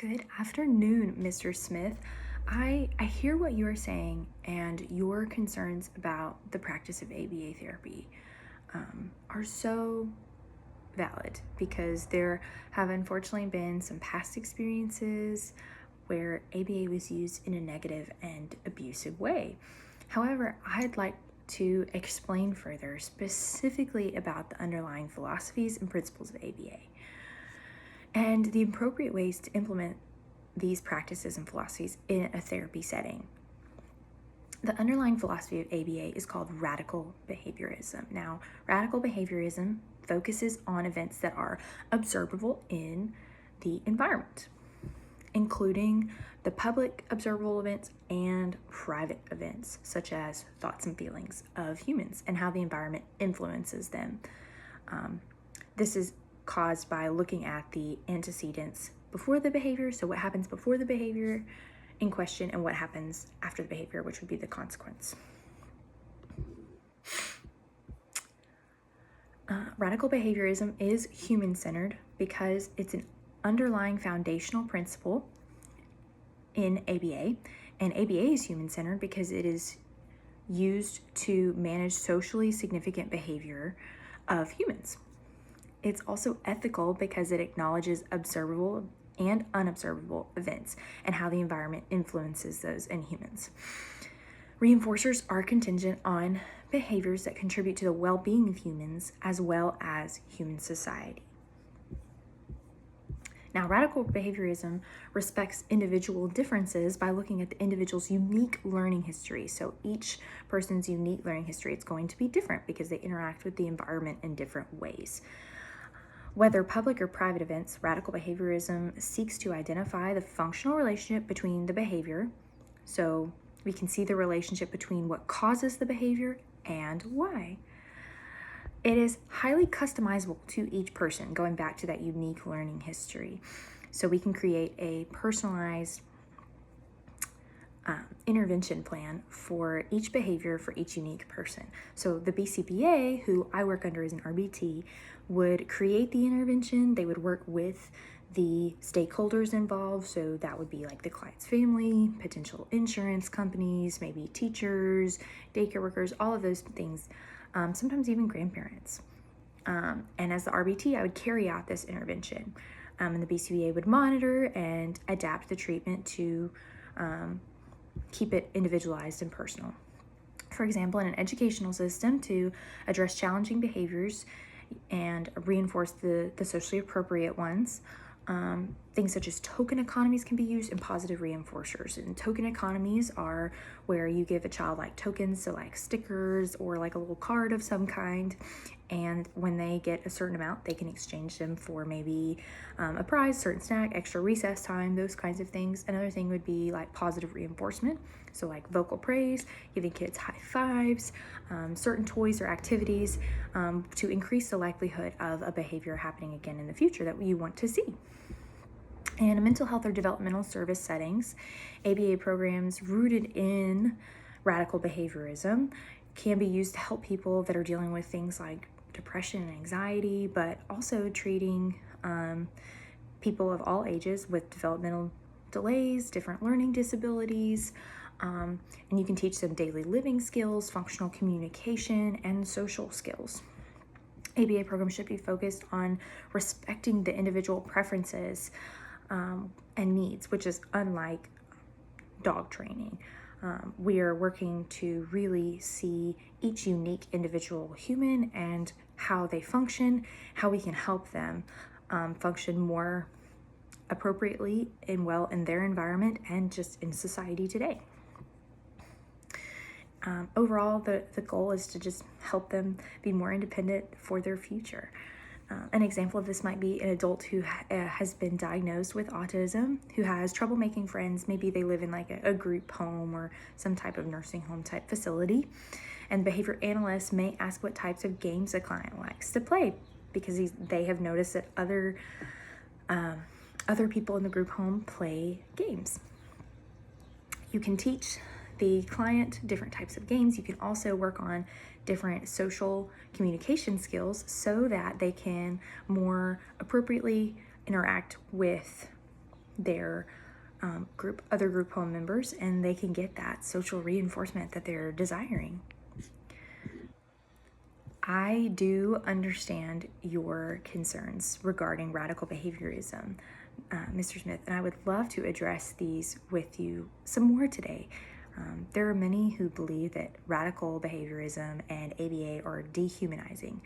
Good afternoon, Mr. Smith. I hear what you are saying, and your concerns about the practice of ABA therapy are so valid because there have unfortunately been some past experiences where ABA was used in a negative and abusive way. However, I'd like to explain further specifically about the underlying philosophies and principles of ABA and the appropriate ways to implement these practices and philosophies in a therapy setting. The underlying philosophy of ABA is called radical behaviorism. Now, radical behaviorism focuses on events that are observable in the environment, including the public observable events and private events, such as thoughts and feelings of humans and how the environment influences them. This is caused by looking at the antecedents before the behavior, so what happens before the behavior in question and what happens after the behavior, which would be the consequence. Radical behaviorism is human-centered because it's an underlying foundational principle in ABA, and ABA is human-centered because it is used to manage socially significant behavior of humans. It's also ethical because it acknowledges observable and unobservable events and how the environment influences those in humans. Reinforcers are contingent on behaviors that contribute to the well-being of humans as well as human society. Now, radical behaviorism respects individual differences by looking at the individual's unique learning history. So each person's unique learning history, it's going to be different because they interact with the environment in different ways. Whether public or private events, radical behaviorism seeks to identify the functional relationship between the behavior, so we can see the relationship between what causes the behavior and why. It is highly customizable to each person, going back to that unique learning history. So we can create a personalized intervention plan for each behavior for each unique person. So the BCBA, who I work under as an RBT, would create the intervention. They would work with the stakeholders involved. So that would be like the client's family, potential insurance companies, maybe teachers, daycare workers, all of those things, sometimes even grandparents. And as the RBT, I would carry out this intervention. And the BCBA would monitor and adapt the treatment to keep it individualized and personal. For example, in an educational system, to address challenging behaviors and reinforce the socially appropriate ones, things such as token economies can be used, and positive reinforcers. And token economies are where you give a child like tokens, so like stickers or like a little card of some kind, and when they get a certain amount, they can exchange them for maybe a prize, certain snack, extra recess time, those kinds of things. Another thing would be like positive reinforcement, so like vocal praise, giving kids high fives, certain toys or activities to increase the likelihood of a behavior happening again in the future that you want to see. In mental health or developmental service settings, ABA programs rooted in radical behaviorism can be used to help people that are dealing with things like depression and anxiety, but also treating people of all ages with developmental delays, different learning disabilities, and you can teach them daily living skills, functional communication, and social skills. ABA programs should be focused on respecting the individual preferences and needs, which is unlike dog training. We are working to really see each unique individual human and how they function, how we can help them function more appropriately and well in their environment and just in society today. Overall, the goal is to just help them be more independent for their future. An example of this might be an adult who has been diagnosed with autism, who has trouble making friends. Maybe they live in like a group home or some type of nursing home type facility. And behavior analysts may ask what types of games a client likes to play because they have noticed that other people in the group home play games. You can teach the client different types of games. You can also work on different social communication skills so that they can more appropriately interact with their other group home members, and they can get that social reinforcement that they're desiring. I do understand your concerns regarding radical behaviorism, Mr. Smith, and I would love to address these with you some more today. There are many who believe that radical behaviorism and ABA are dehumanizing,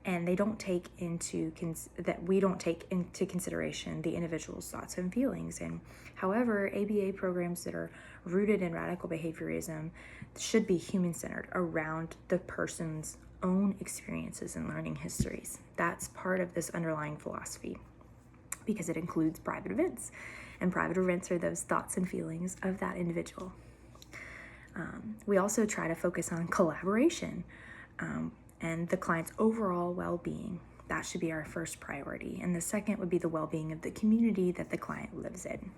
and they don't take into that we don't take into consideration the individual's thoughts and feelings. And however, ABA programs that are rooted in radical behaviorism should be human-centered around the person's own experiences and learning histories. That's part of this underlying philosophy because it includes private events, and private events are those thoughts and feelings of that individual. We also try to focus on collaboration and the client's overall well-being. That should be our first priority. And the second would be the well-being of the community that the client lives in.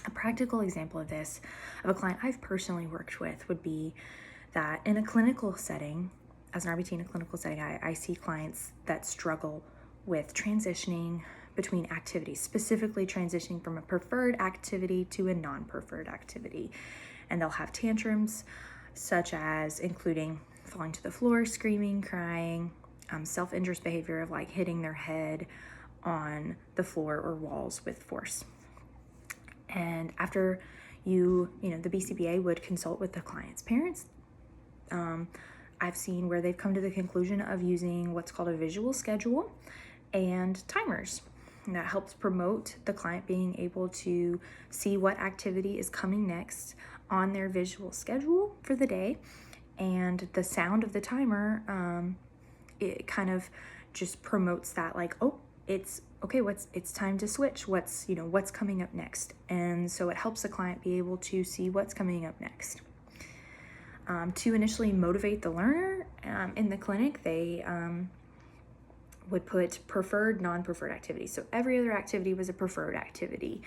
A practical example of this, of a client I've personally worked with, would be that in a clinical setting, as an RBT in a clinical setting, I see clients that struggle with transitioning between activities, specifically transitioning from a preferred activity to a non-preferred activity. And they'll have tantrums, such as including falling to the floor, screaming, crying, self-injurious behavior of like hitting their head on the floor or walls with force. And after the BCBA would consult with the client's parents, I've seen where they've come to the conclusion of using what's called a visual schedule and timers. And that helps promote the client being able to see what activity is coming next on their visual schedule for the day. And the sound of the timer, it kind of just promotes that, like, oh, it's okay, it's time to switch, what's coming up next. And so it helps the client be able to see what's coming up next. To initially motivate the learner in the clinic, they would put preferred, non-preferred activities. So every other activity was a preferred activity,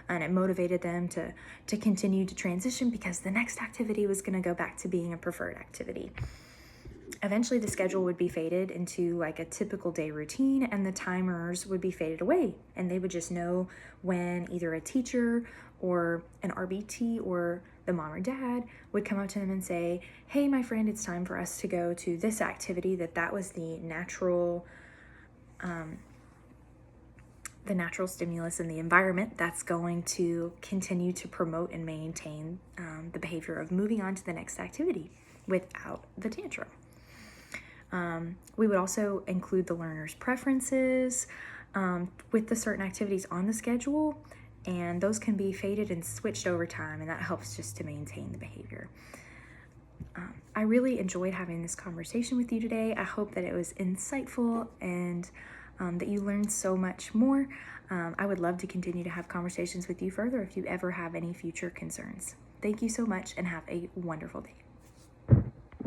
and it motivated them to continue to transition because the next activity was going to go back to being a preferred activity. Eventually the schedule would be faded into like a typical day routine, and the timers would be faded away, and they would just know when either a teacher or an RBT or the mom or dad would come up to them and say, hey, my friend, it's time for us to go to this activity, that was the natural stimulus in the environment that's going to continue to promote and maintain the behavior of moving on to the next activity without the tantrum. We would also include the learner's preferences with the certain activities on the schedule, and those can be faded and switched over time, and that helps just to maintain the behavior. I really enjoyed having this conversation with you today. I hope that it was insightful and that you learned so much more. I would love to continue to have conversations with you further if you ever have any future concerns. Thank you so much and have a wonderful day.